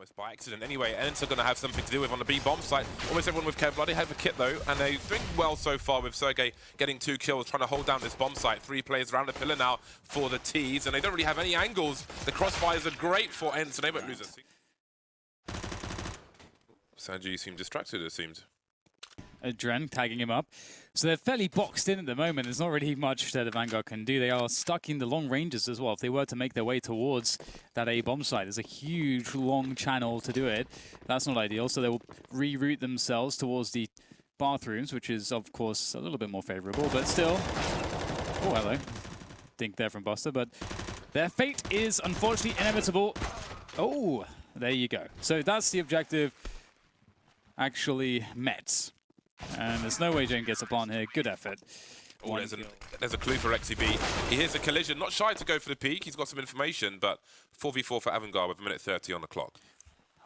almost by accident. Anyway, Ence are going to have something to do with on the B bomb site. Almost everyone with Kevlar. They have a kit though, and they're doing well so far with Sergey getting 2 kills, trying to hold down this bomb site. 3 players around the pillar now for the T's, and they don't really have any angles. The crossfires are great for Ence, and they won't lose a Sanji seemed distracted, it seemed. Dren tagging him up. So they're fairly boxed in at the moment. There's not really much that Avangar can do. They are stuck in the long ranges as well. If they were to make their way towards that A bomb site, there's a huge long channel to do it. That's not ideal. So they will reroute themselves towards the bathrooms, which is of course a little bit more favorable, but still. Oh, hello. Dink there from Buster, but their fate is unfortunately inevitable. Oh, there you go. So that's the objective actually met. And there's no way Jane gets a plant here. Good effort. Oh, there's a clue for XCB. He hears a collision. Not shy to go for the peak. He's got some information, but 4v4 for Avangar with 1:30 on the clock.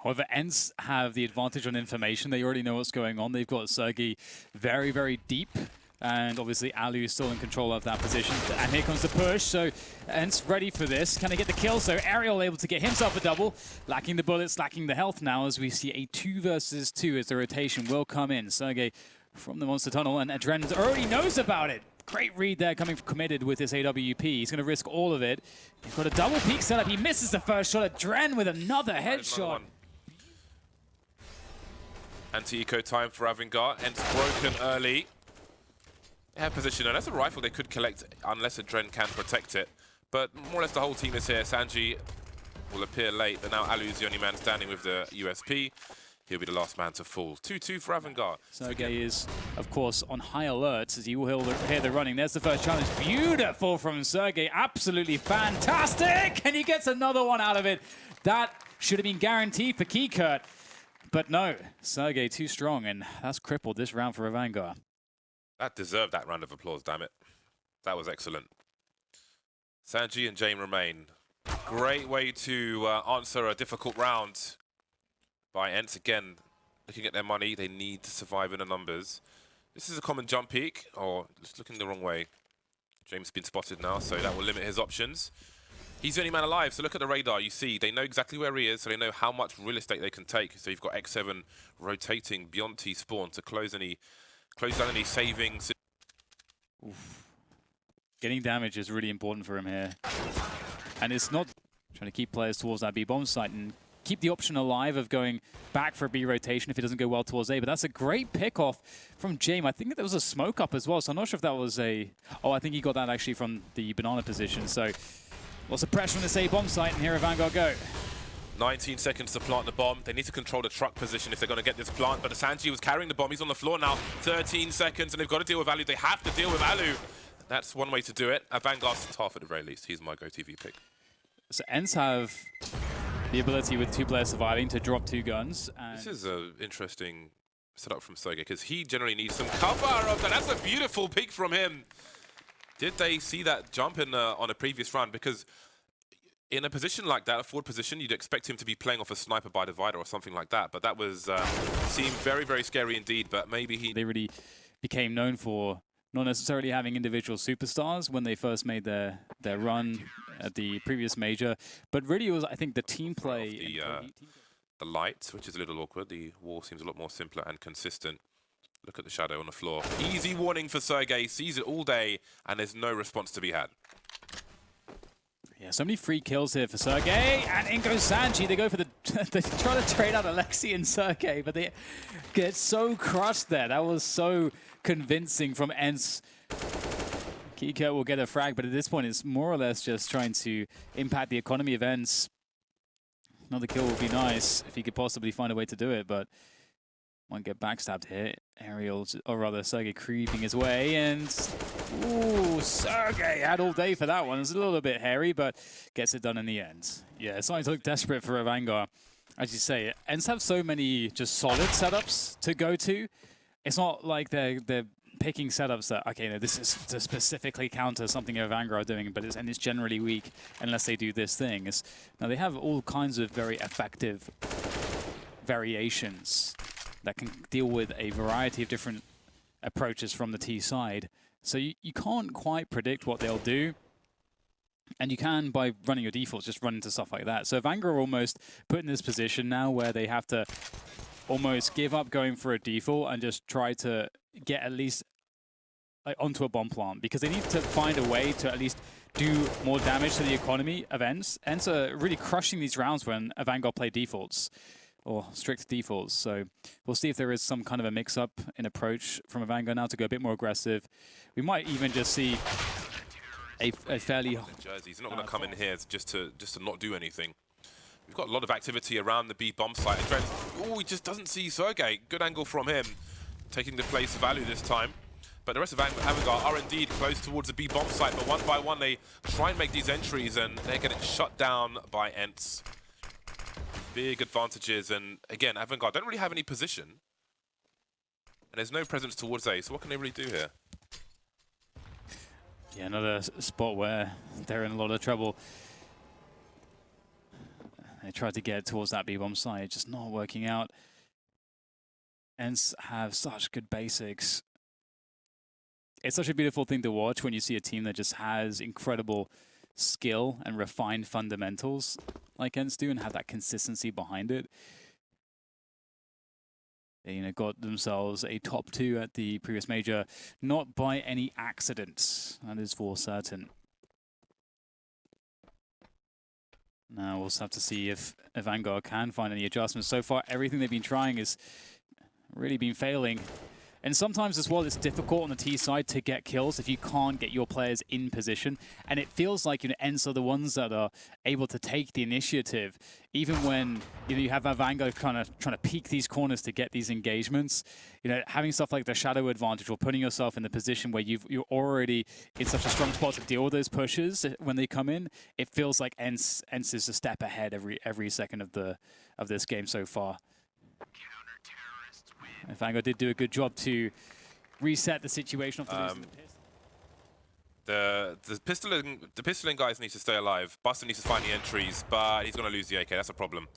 However, Ence have the advantage on information. They already know what's going on. They've got Sergey very, very deep. And obviously, Alu is still in control of that position. And here comes the push. So Ence ready for this. Can they get the kill? So Ariel able to get himself a double. Lacking the bullets, lacking the health now as we see a 2 versus 2 as the rotation will come in. Sergey from the Monster Tunnel, and Adren already knows about it. Great read there coming committed with this AWP. He's going to risk all of it. He's got a double peek setup. He misses the first shot. Adren with another headshot. Anti-eco time for Avangar. Ence broken early. They have position, and that's a rifle they could collect unless Adren can protect it. But more or less the whole team is here. Sanji will appear late, but now Alu's the only man standing with the USP. He'll be the last man to fall. 2-2 for Avangar. Sergey is, of course, on high alert as he will hear the running. There's the first challenge. Beautiful from Sergey. Absolutely fantastic. And he gets another one out of it. That should have been guaranteed for Kikert. But no, Sergey too strong, and that's crippled this round for Avangar. That deserved that round of applause, damn it. That was excellent. Sanji and Jane remain. Great way to answer a difficult round by Ence. Again, looking at their money, they need to survive in the numbers. This is a common jump peak, or just looking the wrong way. James has been spotted now, so that will limit his options. He's the only man alive, so look at the radar. You see, they know exactly where he is, so they know how much real estate they can take. So you've got X7 rotating beyond T-spawn to close down any savings. Oof. Getting damage is really important for him here. And it's not trying to keep players towards that B bomb site and keep the option alive of going back for a B rotation if it doesn't go well towards A. But that's a great pick-off from James. I think there was a smoke up as well, so I'm not sure if that was a... Oh, I think he got that actually from the banana position. So lots of pressure on this A bomb site, and here Avangar go. 19 seconds to plant the bomb. They need to control the truck position if they're going to get this plant. But Sanji was carrying the bomb. He's on the floor now. 13 seconds, and they've got to deal with Alu. They have to deal with Alu. That's one way to do it. Avangar's half at the very least. He's my go-TV pick. So Ence have the ability with 2 players surviving to drop 2 guns. And this is an interesting setup from Sergey because he generally needs some cover. That's a beautiful pick from him. Did they see that jump in on a previous round? Because in a position like that, a forward position, you'd expect him to be playing off a sniper by divider or something like that. But that was seemed very, very scary indeed. But maybe he... They really became known for not necessarily having individual superstars when they first made their run at the previous major. But really it was, I think, the team play. The lights, which is a little awkward. The wall seems a lot more simpler and consistent. Look at the shadow on the floor. Easy warning for Sergey. Sees it all day, and there's no response to be had. Yeah, so many free kills here for Sergey, and in goes Sanji. They go for the... they try to trade out Alexi and Sergey, but they get so crushed there. That was so convincing from Ence. Kikert will get a frag, but at this point it's more or less just trying to impact the economy of Ence. Another kill would be nice if he could possibly find a way to do it, but won't get backstabbed here. Ariel, or rather Sergey creeping his way, and ooh, Sergey had all day for that one. It was a little bit hairy, but gets it done in the end. Yeah, it's starting to look desperate for Avangar. As you say, Ence have so many just solid setups to go to. It's not like they're picking setups that, okay, no, this is to specifically counter something Avangar are doing, but it's generally weak unless they do this thing. Now, they have all kinds of very effective variations that can deal with a variety of different approaches from the T side. So you can't quite predict what they'll do. And you can, by running your defaults, just run into stuff like that. So Avangar are almost put in this position now where they have to almost give up going for a default and just try to get at least onto a bomb plant, because they need to find a way to at least do more damage to the economy of Ence. Ence are really crushing these rounds when Avangar play defaults, or strict defaults. So we'll see if there is some kind of a mix-up in approach from Avangar now to go a bit more aggressive. We might even just see a fairly... Jersey. He's not going to come in here just to not do anything. We've got a lot of activity around the B bomb site. Oh, he just doesn't see Sergey. Good angle from him, taking the place of value this time. But the rest of Avangar are indeed close towards the B bomb site, but one by one they try and make these entries and they're getting shut down by Ence. Big advantages, and again, Avangar don't really have any position. And there's no presence towards A, so what can they really do here? Yeah, another spot where they're in a lot of trouble. They tried to get towards that B bomb site, just not working out. Ence have such good basics. It's such a beautiful thing to watch when you see a team that just has incredible skill and refined fundamentals like Ence do and have that consistency behind it. They got themselves a top 2 at the previous major, not by any accident, that is for certain. Now we'll just have to see if Avangar can find any adjustments. So far, everything they've been trying has really been failing. And sometimes as well, it's difficult on the T side to get kills if you can't get your players in position. And it feels like Ence are the ones that are able to take the initiative, even when you have Avangar kind of trying to peek these corners to get these engagements. Having stuff like the shadow advantage or putting yourself in the position where you're already in such a strong spot to deal with those pushes when they come in. It feels like Ence is a step ahead every second of this game so far. Avangar did do a good job to reset the situation after losing the pistoling guys need to stay alive. Buster needs to find the entries, but he's going to lose the AK. That's a problem.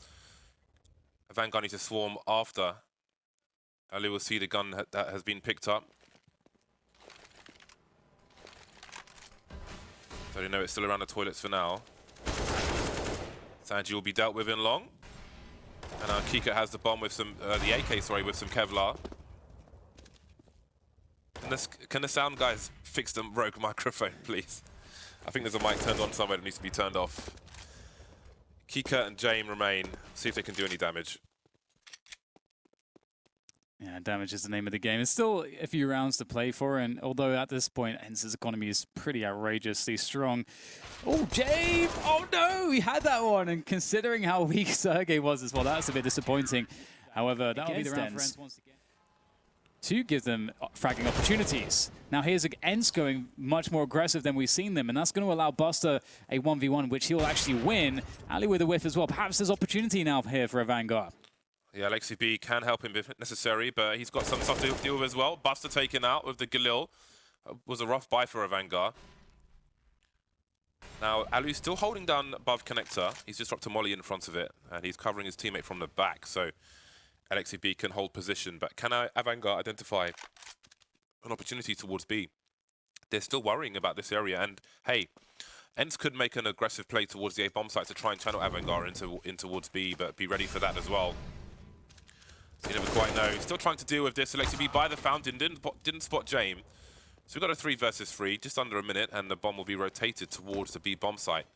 Avangar needs to swarm after. Ali will see the gun that has been picked up. So they know it's still around the toilets for now. Sanji will be dealt with in long. And Kika has the bomb with some, the AK, sorry, with some Kevlar. Can the sound guys fix the rogue microphone, please? I think there's a mic turned on somewhere that needs to be turned off. Kika and Jame remain. See if they can do any damage. Yeah, damage is the name of the game. It's still a few rounds to play for, and although at this point Ence's economy is pretty outrageously strong. Oh, Jame! Oh no, he had that one, and considering how weak Sergey was as well, that's a bit disappointing. However, that'll be the round for Ence once again to give them fragging opportunities. Now here's Ence going much more aggressive than we've seen them, and that's going to allow Buster a 1v1, which he'll actually win. Ali with a whiff as well. Perhaps there's opportunity now here for Avangar. Yeah, Alexi B can help him if necessary, but he's got some stuff to deal with as well. Buster taken out with the Galil. Was a rough buy for Avangar. Now, Alu's still holding down above connector. He's just dropped a molly in front of it, and he's covering his teammate from the back, so Alexi B can hold position. But can Avangar identify an opportunity towards B? They're still worrying about this area, and hey, Ence could make an aggressive play towards the A bomb site to try and channel Avangar in towards B, but be ready for that as well. You never quite know. Still trying to deal with this. Alexi B by the fountain, didn't spot Jame. So we've got a 3 versus 3, just under a minute, and the bomb will be rotated towards the B bomb site.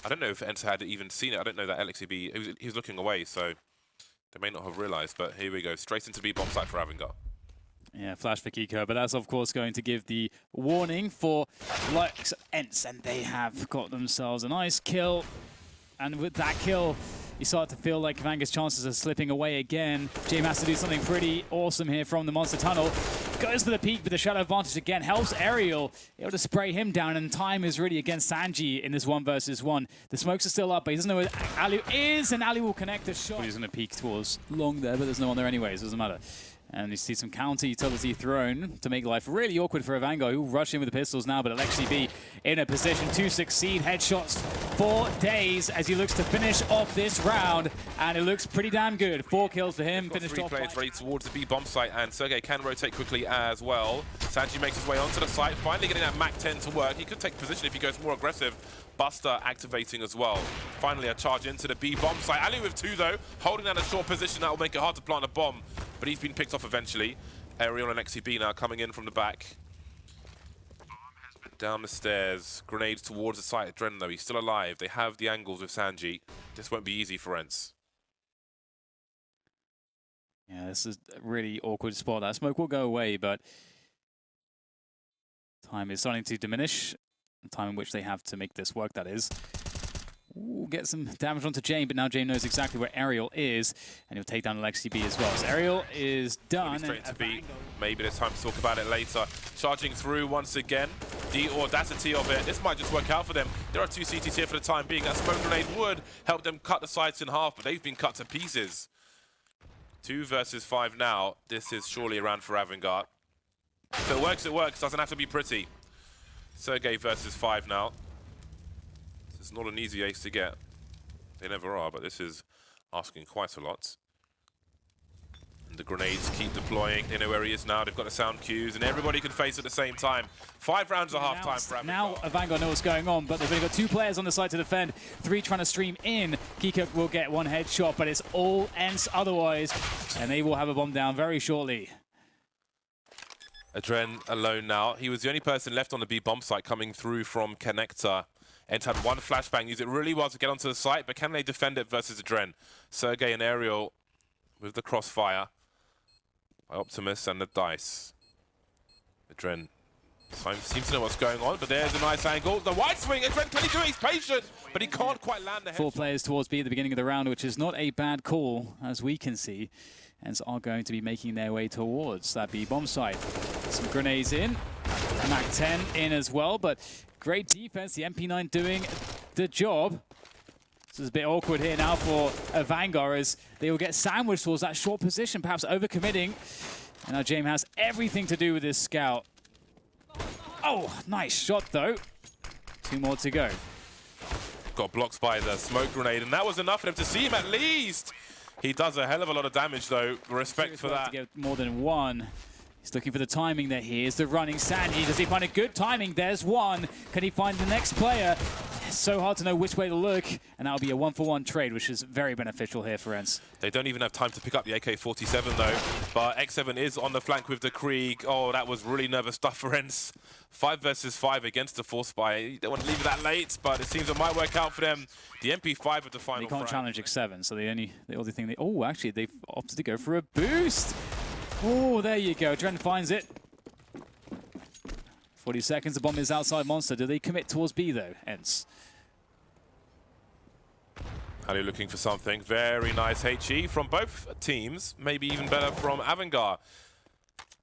I don't know if Ence had even seen it. I don't know that Alexi B, he was looking away, so they may not have realized, but here we go. Straight into B bomb site for Avangar. Yeah, flash for Kiko, but that's of course going to give the warning for Lux Ence, and they have got themselves a nice kill. And with that kill, you start to feel like Avangar's chances are slipping away again. Jame has to do something pretty awesome here from the Monster Tunnel. Goes for the peak, but the shadow advantage again helps Ariel able to spray him down, and time is really against Sanji in this 1 versus 1. The smokes are still up, but he doesn't know where Ali is, and Ali will connect the shot. He's going to peek towards long there, but there's no one there anyways, doesn't matter. And you see some counter utility thrown to make life really awkward for Avangar, who will rush in with the pistols now, but Alexi B in a position to succeed. Headshots for days as he looks to finish off this round, and it looks pretty damn good. 4 kills for him. Finished off. 3 players ready towards the B bomb site, and Sergey can rotate quickly as well. Sanji makes his way onto the site, finally getting that Mach 10 to work. He could take position if he goes more aggressive, Buster activating as well. Finally, a charge into the B bomb site. Ali with 2 though, holding down a short position. That will make it hard to plant a bomb, but he's been picked off eventually. Aerial and XCB now coming in from the back. Down the stairs, grenades towards the site of Dren though. He's still alive. They have the angles with Sanji. This won't be easy for Ence. Yeah, this is a really awkward spot. That smoke will go away, but time is starting to diminish. The time in which they have to make this work, that is. Ooh, get some damage onto Jane, but now Jane knows exactly where Aerial is, and he'll take down Alexi B as well. So Aerial is done. Straight to B. Maybe there's time to talk about it later. Charging through once again. The audacity of it. This might just work out for them. There are 2 CTs here for the time being. That smoke grenade would help them cut the sides in half, but they've been cut to pieces. 2 versus 5 now. This is surely around for Avangar. If it works, it works. Doesn't have to be pretty. Sergey versus 5 now. This is not an easy ace to get. They never are, but this is asking quite a lot. And the grenades keep deploying. They know where he is now. They've got the sound cues, and everybody can face at the same time. 5 rounds at half time for Avangar. Now Avangar know what's going on, but they've only got 2 players on the side to defend. 3 trying to stream in. Kika will get 1 headshot, but it's all Ence otherwise, and they will have a bomb down very shortly. Adren alone now. He was the only person left on the B bomb site coming through from Connector. Ence had 1 flashbang, used it really well to get onto the site, but can they defend it versus Adren? Sergey and Aerial with the crossfire by Optimus and the dice. Adren seems to know what's going on, but there's a nice angle. The wide swing, Adren can he do it? He's patient, but he can't quite land the headshot. 4 players towards B at the beginning of the round, which is not a bad call, as we can see. Ence are going to be making their way towards that B bomb site. Some grenades in, Mac 10 in as well, but great defense. The MP9 doing the job. This is a bit awkward here now for Avangar as they will get sandwiched towards that short position, perhaps overcommitting. And now James has everything to do with this scout. Oh, nice shot though. 2 more to go. Got blocked by the smoke grenade, and that was enough for them to see him at least. He does a hell of a lot of damage though. Respect for that. To get more than 1. He's looking for the timing there. Here's the running Sanji. Does he find a good timing? There's 1. Can he find the next player? It's so hard to know which way to look, and that'll be a 1-for-1 trade, which is very beneficial here for Ence. They don't even have time to pick up the AK-47 though, but X7 is on the flank with the Krieg. Oh, that was really nervous stuff for Ence. 5 versus 5 against the Force Spy. You don't want to leave it that late, but it seems it might work out for them. The MP5 at the final. They can't challenge X7, so the only thing they... Oh, actually, they've opted to go for a boost. Oh, there you go. Dren finds it. 40 seconds. The bomb is outside Monster. Do they commit towards B, though, Ence? Ali looking for something. Very nice HE from both teams. Maybe even better from Avangar.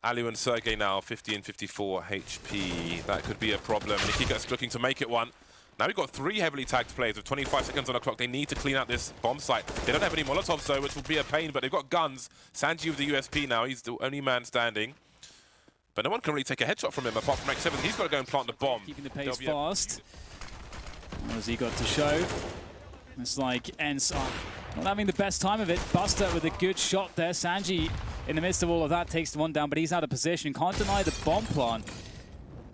Ali and Sergey now 50 and 54 HP. That could be a problem. Nikika's looking to make it one. Now we've got 3 heavily tagged players with 25 seconds on the clock. They need to clean out this bomb site. They don't have any Molotovs though, which will be a pain, but they've got guns. Sanji with the USP now. He's the only man standing. But no one can really take a headshot from him apart from X7. He's got to go and plant the bomb. Keeping the pace fast. What has he got to show? It's like Ence not having the best time of it. Buster with a good shot there. Sanji, in the midst of all of that, takes the 1 down, but he's out of position. Can't deny the bomb plant.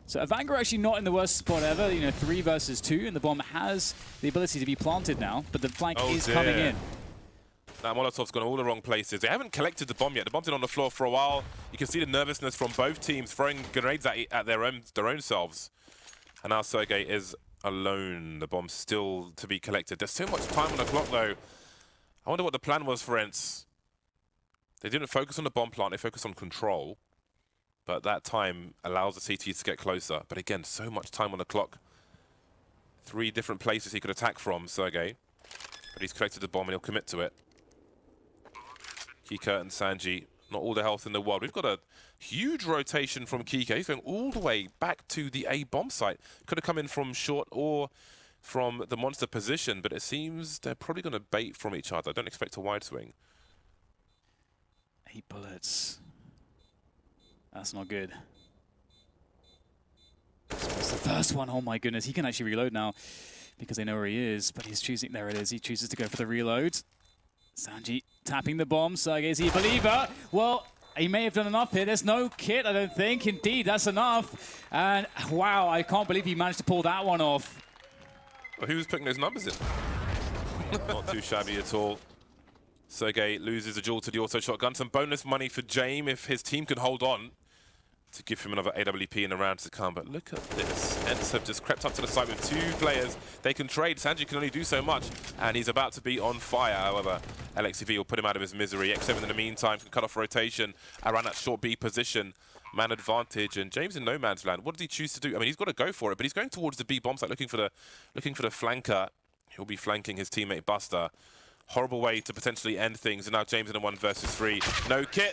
So Avangar actually not in the worst spot ever. You know, 3 versus 2, and the bomb has the ability to be planted now, but the flank is coming in. Now Molotov's gone all the wrong places. They haven't collected the bomb yet. The bomb's been on the floor for a while. You can see the nervousness from both teams throwing grenades at their own selves. And now Sergey is alone. The bomb's still to be collected. There's so much time on the clock though. I wonder what the plan was for Ence. They didn't focus on the bomb plant, they focused on control. But that time allows the CTs to get closer. But again, so much time on the clock. 3 different places he could attack from, Sergey. But he's collected the bomb and he'll commit to it. Kika and Sanji, not all the health in the world. We've got a huge rotation from Kika. He's going all the way back to the A bomb site. Could have come in from short or from the monster position, but it seems they're probably going to bait from each other. I don't expect a wide swing. 8 bullets. That's not good. It's the first one. Oh my goodness. He can actually reload now because they know where he is, but he's choosing... There it is. He chooses to go for the reload. Sanji tapping the bomb. Sergey, is he a believer? Well, he may have done enough here. There's no kit, I don't think. Indeed, that's enough. And wow, I can't believe he managed to pull that one off. But who's putting those numbers in? Not too shabby at all. Sergey loses a duel to the auto shotgun. Some bonus money for James if his team can hold on to give him another AWP in the rounds to come. But look at this. Ence have just crept up to the side with 2 players. They can trade. Sanji can only do so much, and he's about to be on fire. However, LXCV will put him out of his misery. X7 in the meantime can cut off rotation around that short B position. Man advantage, and James in no man's land. What does he choose to do? I mean, he's got to go for it, but he's going towards the B bomb site, looking for the flanker. He'll be flanking his teammate Buster. Horrible way to potentially end things, and now James in a 1 versus 3. No kit.